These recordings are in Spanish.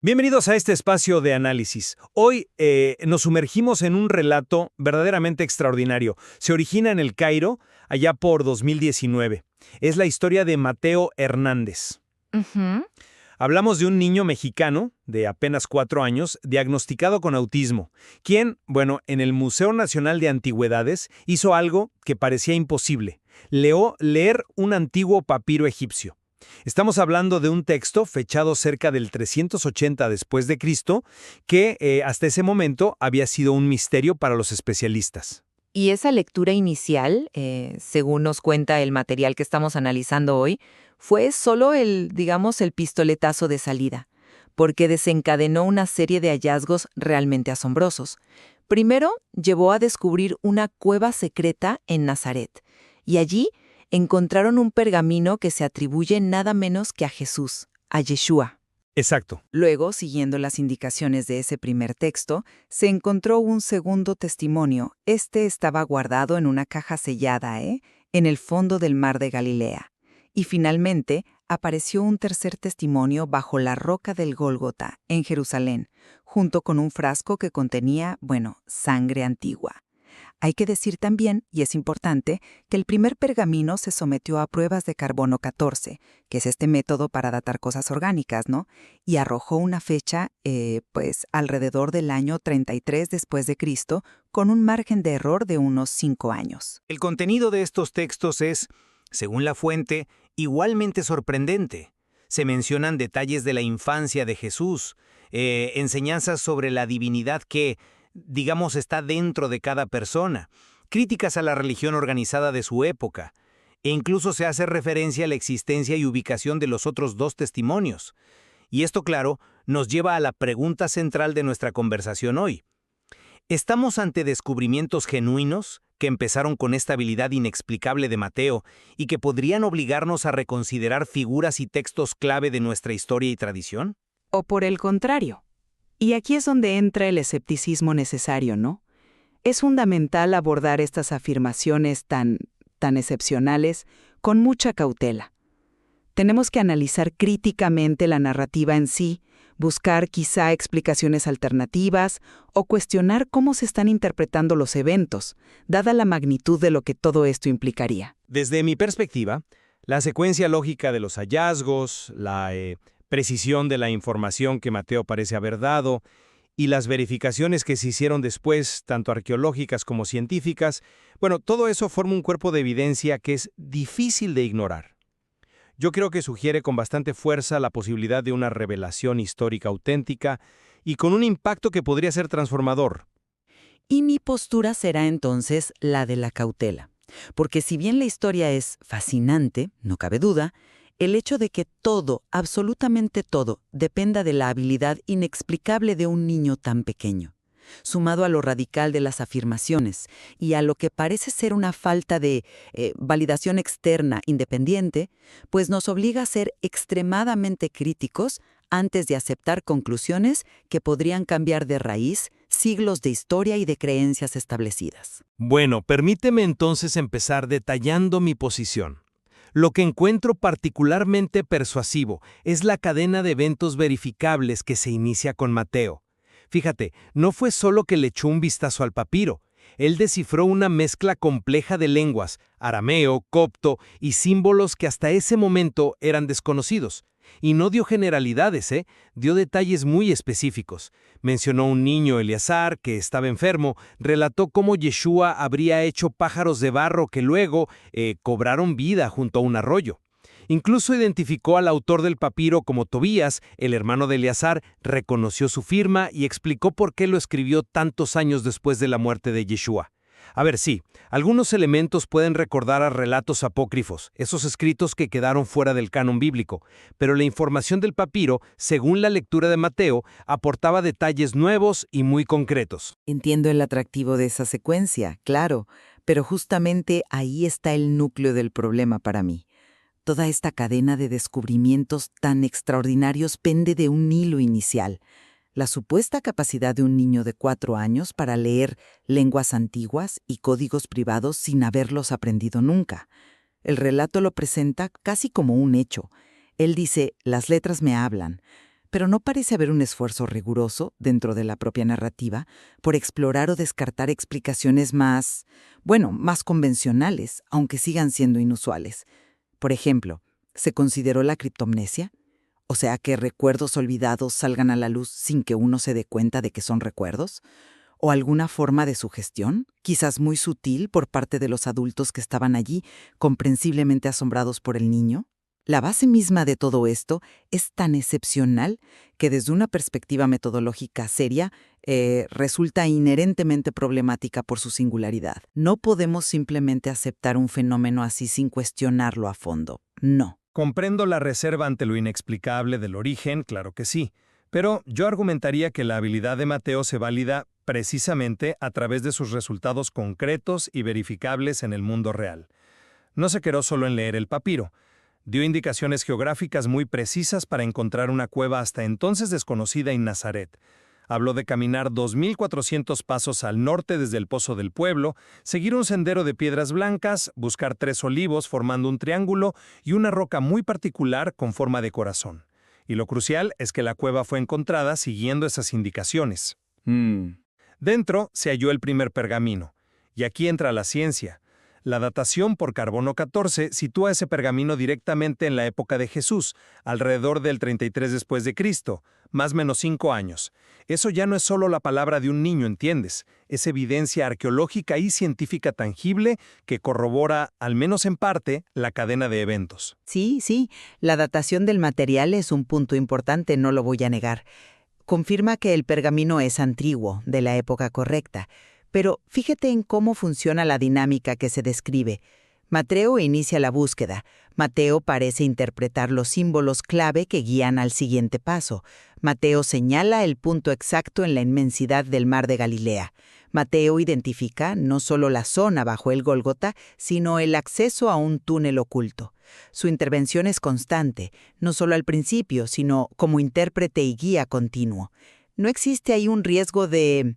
Bienvenidos a este espacio de análisis. Hoy nos sumergimos en un relato verdaderamente extraordinario. Se origina en El Cairo, allá por 2019. Es la historia de Mateo Hernández. Ujú. Hablamos de un niño mexicano de apenas 4 años, diagnosticado con autismo, quien, en el Museo Nacional de Antigüedades hizo algo que parecía imposible: leer un antiguo papiro egipcio. Estamos hablando de un texto fechado cerca del 380 después de Cristo, que hasta ese momento había sido un misterio para los especialistas. Y esa lectura inicial, según nos cuenta el material que estamos analizando hoy, fue solo el pistoletazo de salida, porque desencadenó una serie de hallazgos realmente asombrosos. Primero, llevó a descubrir una cueva secreta en Nazaret, y allí encontraron un pergamino que se atribuye nada menos que a Jesús, a Yeshua. Exacto. Luego, siguiendo las indicaciones de ese primer texto, se encontró un segundo testimonio. Este estaba guardado en una caja sellada, en el fondo del mar de Galilea. Y finalmente, apareció un tercer testimonio bajo la roca del Gólgota, en Jerusalén, junto con un frasco que contenía, sangre antigua. Hay que decir también, y es importante, que el primer pergamino se sometió a pruebas de carbono 14, que es este método para datar cosas orgánicas, ¿no? Y arrojó una fecha, alrededor del año 33 después de Cristo, con un margen de error de unos 5 años. El contenido de estos textos es, según la fuente, igualmente sorprendente. Se mencionan detalles de la infancia de Jesús, enseñanzas sobre la divinidad que, digamos, está dentro de cada persona, críticas a la religión organizada de su época, e incluso se hace referencia a la existencia y ubicación de los otros dos testimonios. Y esto, claro, nos lleva a la pregunta central de nuestra conversación hoy. ¿Estamos ante descubrimientos genuinos que empezaron con esta habilidad inexplicable de Mateo y que podrían obligarnos a reconsiderar figuras y textos clave de nuestra historia y tradición? O por el contrario. Y aquí es donde entra el escepticismo necesario, ¿no? Es fundamental abordar estas afirmaciones tan excepcionales con mucha cautela. Tenemos que analizar críticamente la narrativa en sí, buscar quizá explicaciones alternativas o cuestionar cómo se están interpretando los eventos, dada la magnitud de lo que todo esto implicaría. Desde mi perspectiva, la secuencia lógica de los hallazgos, la precisión de la información que Mateo parece haber dado y las verificaciones que se hicieron después, tanto arqueológicas como científicas, todo eso forma un cuerpo de evidencia que es difícil de ignorar. Yo creo que sugiere con bastante fuerza la posibilidad de una revelación histórica auténtica y con un impacto que podría ser transformador. Y mi postura será entonces la de la cautela, porque si bien la historia es fascinante, no cabe duda, el hecho de que todo, absolutamente todo, dependa de la habilidad inexplicable de un niño tan pequeño, sumado a lo radical de las afirmaciones y a lo que parece ser una falta de validación externa independiente, pues nos obliga a ser extremadamente críticos antes de aceptar conclusiones que podrían cambiar de raíz siglos de historia y de creencias establecidas. Permíteme entonces empezar detallando mi posición. Lo que encuentro particularmente persuasivo es la cadena de eventos verificables que se inicia con Mateo. Fíjate, no fue solo que le echó un vistazo al papiro. Él descifró una mezcla compleja de lenguas, arameo, copto y símbolos que hasta ese momento eran desconocidos. Y no dio generalidades, dio detalles muy específicos. Mencionó un niño, Eleazar, que estaba enfermo, relató cómo Yeshua habría hecho pájaros de barro que luego cobraron vida junto a un arroyo. Incluso identificó al autor del papiro como Tobías, el hermano de Eleazar, reconoció su firma y explicó por qué lo escribió tantos años después de la muerte de Yeshua. A ver, sí, algunos elementos pueden recordar a relatos apócrifos, esos escritos que quedaron fuera del canon bíblico, pero la información del papiro, según la lectura de Mateo, aportaba detalles nuevos y muy concretos. Entiendo el atractivo de esa secuencia, claro, pero justamente ahí está el núcleo del problema para mí. Toda esta cadena de descubrimientos tan extraordinarios pende de un hilo inicial: la supuesta capacidad de un niño de 4 años para leer lenguas antiguas y códigos privados sin haberlos aprendido nunca. El relato lo presenta casi como un hecho. Él dice: las letras me hablan, pero no parece haber un esfuerzo riguroso dentro de la propia narrativa por explorar o descartar explicaciones más convencionales, aunque sigan siendo inusuales. Por ejemplo, ¿se consideró la criptomnesia? O sea, que recuerdos olvidados salgan a la luz sin que uno se dé cuenta de que son recuerdos. ¿O alguna forma de sugestión, quizás muy sutil por parte de los adultos que estaban allí, comprensiblemente asombrados por el niño? La base misma de todo esto es tan excepcional que desde una perspectiva metodológica seria resulta inherentemente problemática por su singularidad. No podemos simplemente aceptar un fenómeno así sin cuestionarlo a fondo. No. Comprendo la reserva ante lo inexplicable del origen, claro que sí, pero yo argumentaría que la habilidad de Mateo se valida precisamente a través de sus resultados concretos y verificables en el mundo real. No se quedó solo en leer el papiro. Dio indicaciones geográficas muy precisas para encontrar una cueva hasta entonces desconocida en Nazaret. Habló de caminar 2.400 pasos al norte desde el Pozo del Pueblo, seguir un sendero de piedras blancas, buscar 3 olivos formando un triángulo y una roca muy particular con forma de corazón. Y lo crucial es que la cueva fue encontrada siguiendo esas indicaciones. Dentro se halló el primer pergamino. Y aquí entra la ciencia. La datación por carbono 14 sitúa ese pergamino directamente en la época de Jesús, alrededor del 33 después de Cristo, más o menos 5 años. Eso ya no es solo la palabra de un niño, ¿entiendes? Es evidencia arqueológica y científica tangible que corrobora, al menos en parte, la cadena de eventos. Sí, la datación del material es un punto importante, no lo voy a negar. Confirma que el pergamino es antiguo, de la época correcta. Pero fíjate en cómo funciona la dinámica que se describe. Mateo inicia la búsqueda. Mateo parece interpretar los símbolos clave que guían al siguiente paso. Mateo señala el punto exacto en la inmensidad del mar de Galilea. Mateo identifica no solo la zona bajo el Gólgota, sino el acceso a un túnel oculto. Su intervención es constante, no solo al principio, sino como intérprete y guía continuo. ¿No existe ahí un riesgo de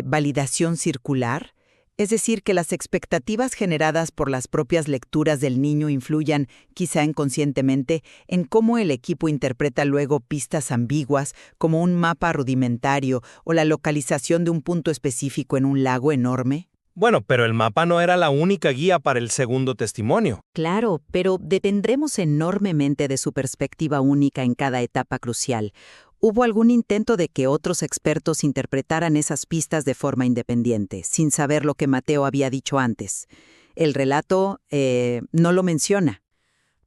validación circular? Es decir, que las expectativas generadas por las propias lecturas del niño influyan, quizá inconscientemente, en cómo el equipo interpreta luego pistas ambiguas, como un mapa rudimentario o la localización de un punto específico en un lago enorme. Bueno, pero el mapa no era la única guía para el segundo testimonio. Claro, pero dependremos enormemente de su perspectiva única en cada etapa crucial. ¿Hubo algún intento de que otros expertos interpretaran esas pistas de forma independiente, sin saber lo que Mateo había dicho antes? El relato no lo menciona.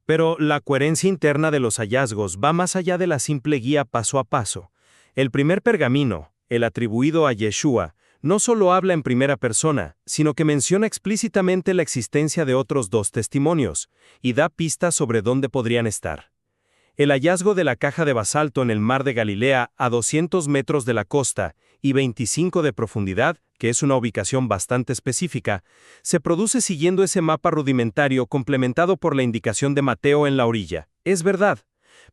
Pero la coherencia interna de los hallazgos va más allá de la simple guía paso a paso. El primer pergamino, el atribuido a Yeshua, no solo habla en primera persona, sino que menciona explícitamente la existencia de otros 2 testimonios, y da pistas sobre dónde podrían estar. El hallazgo de la caja de basalto en el mar de Galilea a 200 metros de la costa y 25 de profundidad, que es una ubicación bastante específica, se produce siguiendo ese mapa rudimentario complementado por la indicación de Mateo en la orilla. Es verdad,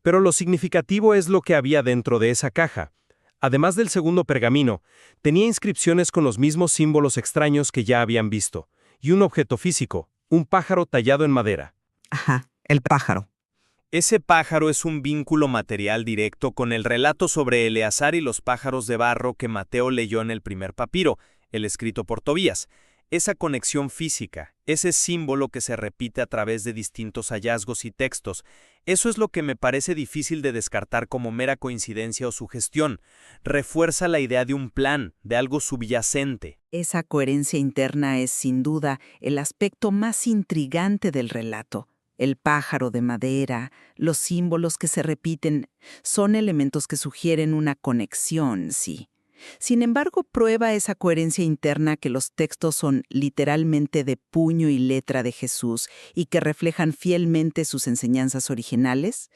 pero lo significativo es lo que había dentro de esa caja. Además del segundo pergamino, tenía inscripciones con los mismos símbolos extraños que ya habían visto, y un objeto físico, un pájaro tallado en madera. Ajá, el pájaro. Ese pájaro es un vínculo material directo con el relato sobre Eleazar y los pájaros de barro que Mateo leyó en el primer papiro, el escrito por Tobías. Esa conexión física, ese símbolo que se repite a través de distintos hallazgos y textos, eso es lo que me parece difícil de descartar como mera coincidencia o sugestión. Refuerza la idea de un plan, de algo subyacente. Esa coherencia interna es, sin duda, el aspecto más intrigante del relato. El pájaro de madera, los símbolos que se repiten, son elementos que sugieren una conexión, sí. Sin embargo, prueba esa coherencia interna que los textos son literalmente de puño y letra de Jesús y que reflejan fielmente sus enseñanzas originales.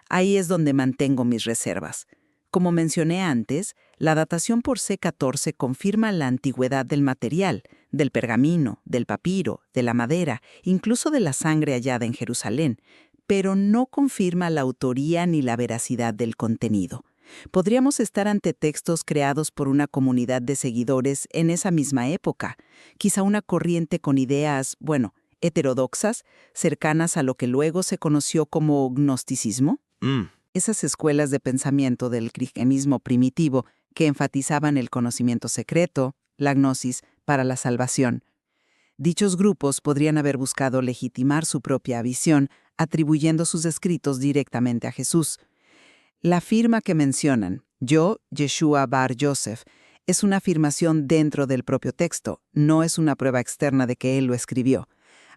Ahí es donde mantengo mis reservas. Como mencioné antes, la datación por C14 confirma la antigüedad del material, del pergamino, del papiro, de la madera, incluso de la sangre hallada en Jerusalén, pero no confirma la autoría ni la veracidad del contenido. Podríamos estar ante textos creados por una comunidad de seguidores en esa misma época, quizá una corriente con ideas, heterodoxas, cercanas a lo que luego se conoció como gnosticismo. esas escuelas de pensamiento del cristianismo primitivo que enfatizaban el conocimiento secreto, la gnosis, para la salvación. Dichos grupos podrían haber buscado legitimar su propia visión, atribuyendo sus escritos directamente a Jesús. La firma que mencionan, yo, Yeshua Bar Yosef, es una afirmación dentro del propio texto, no es una prueba externa de que él lo escribió.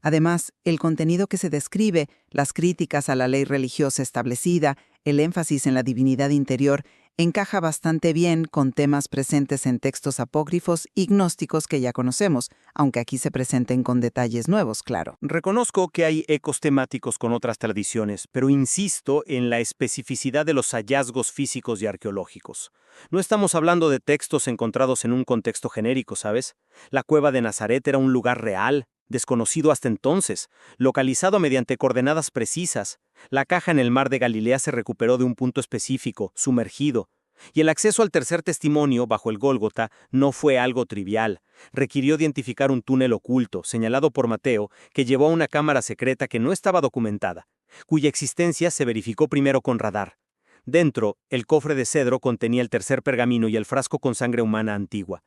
Además, el contenido que se describe, las críticas a la ley religiosa establecida, el énfasis en la divinidad interior, encaja bastante bien con temas presentes en textos apócrifos y gnósticos que ya conocemos, aunque aquí se presenten con detalles nuevos, claro. Reconozco que hay ecos temáticos con otras tradiciones, pero insisto en la especificidad de los hallazgos físicos y arqueológicos. No estamos hablando de textos encontrados en un contexto genérico, ¿sabes? La cueva de Nazaret era un lugar real, desconocido hasta entonces, localizado mediante coordenadas precisas. La caja en el mar de Galilea se recuperó de un punto específico, sumergido. Y el acceso al tercer testimonio, bajo el Gólgota, no fue algo trivial. Requirió identificar un túnel oculto, señalado por Mateo, que llevó a una cámara secreta que no estaba documentada, cuya existencia se verificó primero con radar. Dentro, el cofre de cedro contenía el tercer pergamino y el frasco con sangre humana antigua.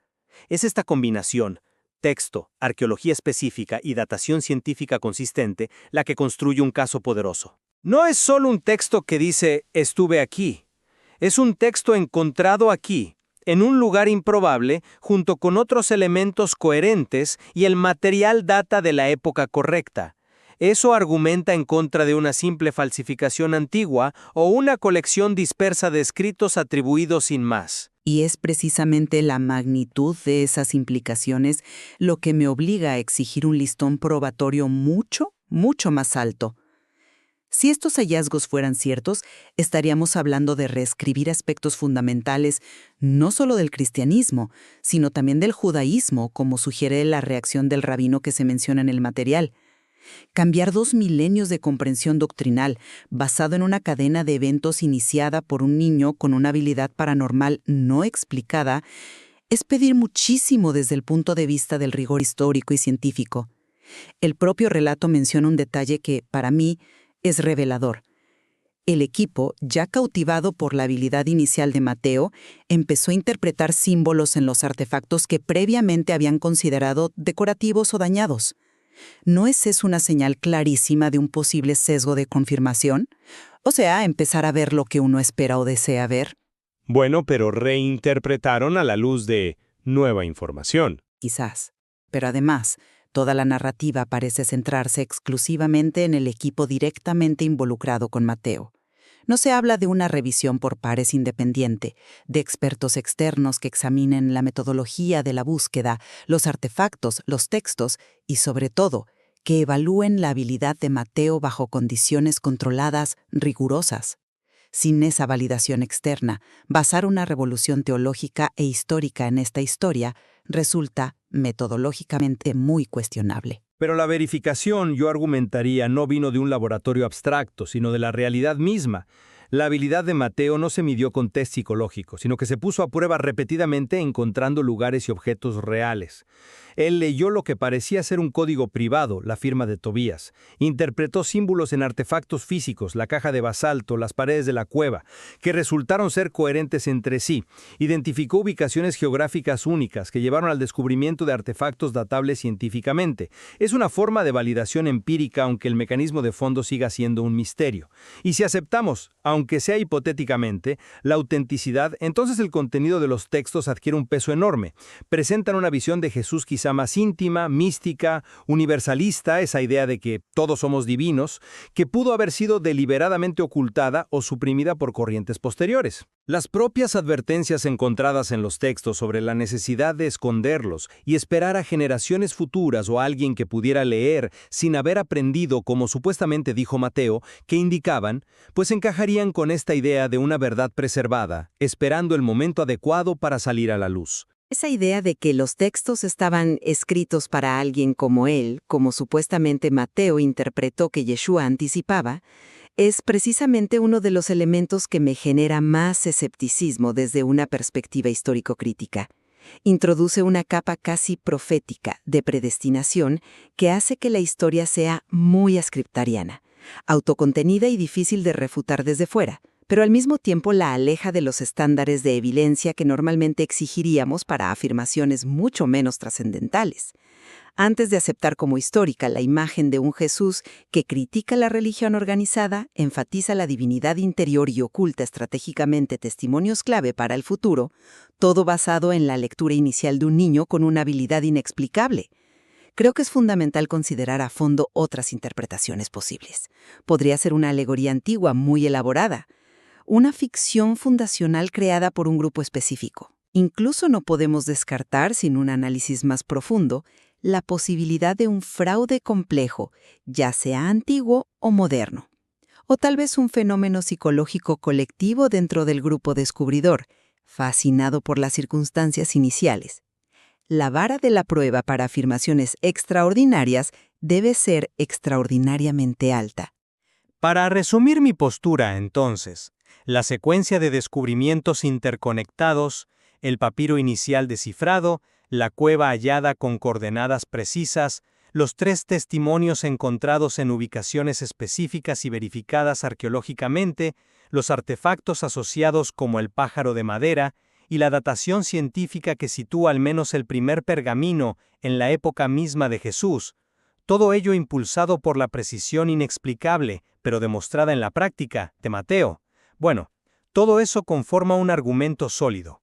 Es esta combinación, texto, arqueología específica y datación científica consistente, la que construye un caso poderoso. No es solo un texto que dice, estuve aquí. Es un texto encontrado aquí, en un lugar improbable, junto con otros elementos coherentes y el material data de la época correcta. Eso argumenta en contra de una simple falsificación antigua o una colección dispersa de escritos atribuidos sin más. Y es precisamente la magnitud de esas implicaciones lo que me obliga a exigir un listón probatorio mucho más alto. Si estos hallazgos fueran ciertos, estaríamos hablando de reescribir aspectos fundamentales no solo del cristianismo, sino también del judaísmo, como sugiere la reacción del rabino que se menciona en el material. Cambiar 2 milenios de comprensión doctrinal basado en una cadena de eventos iniciada por un niño con una habilidad paranormal no explicada es pedir muchísimo desde el punto de vista del rigor histórico y científico. El propio relato menciona un detalle que, para mí, es revelador. El equipo, ya cautivado por la habilidad inicial de Mateo, empezó a interpretar símbolos en los artefactos que previamente habían considerado decorativos o dañados. ¿No es eso una señal clarísima de un posible sesgo de confirmación? O sea, empezar a ver lo que uno espera o desea ver. Bueno, pero reinterpretaron a la luz de nueva información. Quizás. Pero además, toda la narrativa parece centrarse exclusivamente en el equipo directamente involucrado con Mateo. No se habla de una revisión por pares independiente, de expertos externos que examinen la metodología de la búsqueda, los artefactos, los textos y, sobre todo, que evalúen la habilidad de Mateo bajo condiciones controladas, rigurosas. Sin esa validación externa, basar una revolución teológica e histórica en esta historia resulta metodológicamente muy cuestionable. Pero la verificación, yo argumentaría, no vino de un laboratorio abstracto, sino de la realidad misma. La habilidad de Mateo no se midió con test psicológicos, sino que se puso a prueba repetidamente encontrando lugares y objetos reales. Él leyó lo que parecía ser un código privado, la firma de Tobías. Interpretó símbolos en artefactos físicos, la caja de basalto, las paredes de la cueva, que resultaron ser coherentes entre sí. Identificó ubicaciones geográficas únicas que llevaron al descubrimiento de artefactos datables científicamente. Es una forma de validación empírica, aunque el mecanismo de fondo siga siendo un misterio. Y si aceptamos, aunque sea hipotéticamente, la autenticidad, entonces el contenido de los textos adquiere un peso enorme. Presentan una visión de Jesús quizá más íntima, mística, universalista, esa idea de que todos somos divinos, que pudo haber sido deliberadamente ocultada o suprimida por corrientes posteriores. Las propias advertencias encontradas en los textos sobre la necesidad de esconderlos y esperar a generaciones futuras o a alguien que pudiera leer sin haber aprendido, como supuestamente dijo Mateo, que indicaban, pues encajarían con esta idea de una verdad preservada, esperando el momento adecuado para salir a la luz. Esa idea de que los textos estaban escritos para alguien como él, como supuestamente Mateo interpretó que Yeshua anticipaba, es precisamente uno de los elementos que me genera más escepticismo desde una perspectiva histórico-crítica. Introduce una capa casi profética de predestinación que hace que la historia sea muy ascriptariana, autocontenida y difícil de refutar desde fuera, pero al mismo tiempo la aleja de los estándares de evidencia que normalmente exigiríamos para afirmaciones mucho menos trascendentales. Antes de aceptar como histórica la imagen de un Jesús que critica la religión organizada, enfatiza la divinidad interior y oculta estratégicamente testimonios clave para el futuro, todo basado en la lectura inicial de un niño con una habilidad inexplicable. Creo que es fundamental considerar a fondo otras interpretaciones posibles. Podría ser una alegoría antigua muy elaborada, una ficción fundacional creada por un grupo específico. Incluso no podemos descartar, sin un análisis más profundo, la posibilidad de un fraude complejo, ya sea antiguo o moderno. O tal vez un fenómeno psicológico colectivo dentro del grupo descubridor, fascinado por las circunstancias iniciales. La vara de la prueba para afirmaciones extraordinarias debe ser extraordinariamente alta. Para resumir mi postura, entonces, la secuencia de descubrimientos interconectados, el papiro inicial descifrado, la cueva hallada con coordenadas precisas, los 3 testimonios encontrados en ubicaciones específicas y verificadas arqueológicamente, los artefactos asociados como el pájaro de madera y la datación científica que sitúa al menos el primer pergamino en la época misma de Jesús, todo ello impulsado por la precisión inexplicable, pero demostrada en la práctica, de Mateo. Bueno, todo eso conforma un argumento sólido.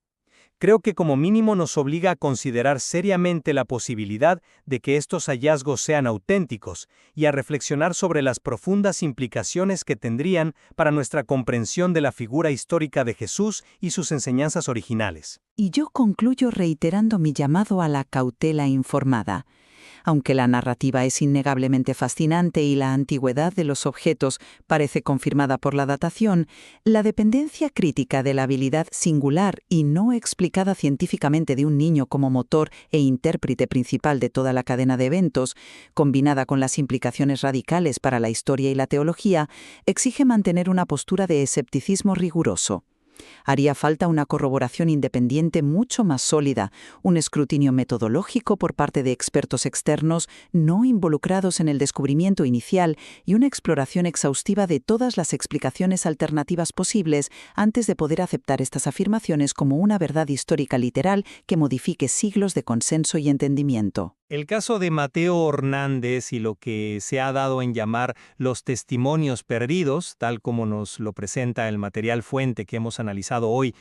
Creo que como mínimo nos obliga a considerar seriamente la posibilidad de que estos hallazgos sean auténticos y a reflexionar sobre las profundas implicaciones que tendrían para nuestra comprensión de la figura histórica de Jesús y sus enseñanzas originales. Y yo concluyo reiterando mi llamado a la cautela informada. Aunque la narrativa es innegablemente fascinante y la antigüedad de los objetos parece confirmada por la datación, la dependencia crítica de la habilidad singular y no explicada científicamente de un niño como motor e intérprete principal de toda la cadena de eventos, combinada con las implicaciones radicales para la historia y la teología, exige mantener una postura de escepticismo riguroso. Haría falta una corroboración independiente mucho más sólida, un escrutinio metodológico por parte de expertos externos no involucrados en el descubrimiento inicial y una exploración exhaustiva de todas las explicaciones alternativas posibles antes de poder aceptar estas afirmaciones como una verdad histórica literal que modifique siglos de consenso y entendimiento. El caso de Mateo Hernández y lo que se ha dado en llamar los testimonios perdidos, tal como nos lo presenta el material fuente que hemos analizado hoy,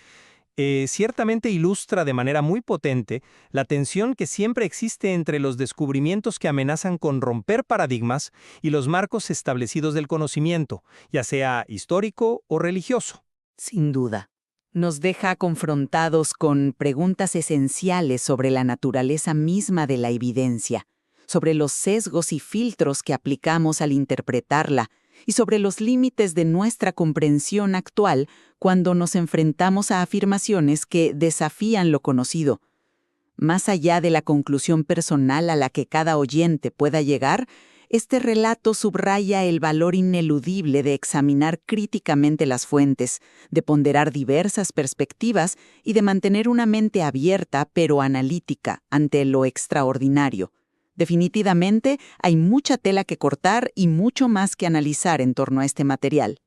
ciertamente ilustra de manera muy potente la tensión que siempre existe entre los descubrimientos que amenazan con romper paradigmas y los marcos establecidos del conocimiento, ya sea histórico o religioso. Sin duda. Nos deja confrontados con preguntas esenciales sobre la naturaleza misma de la evidencia, sobre los sesgos y filtros que aplicamos al interpretarla, y sobre los límites de nuestra comprensión actual cuando nos enfrentamos a afirmaciones que desafían lo conocido. Más allá de la conclusión personal a la que cada oyente pueda llegar, este relato subraya el valor ineludible de examinar críticamente las fuentes, de ponderar diversas perspectivas y de mantener una mente abierta pero analítica ante lo extraordinario. Definitivamente hay mucha tela que cortar y mucho más que analizar en torno a este material.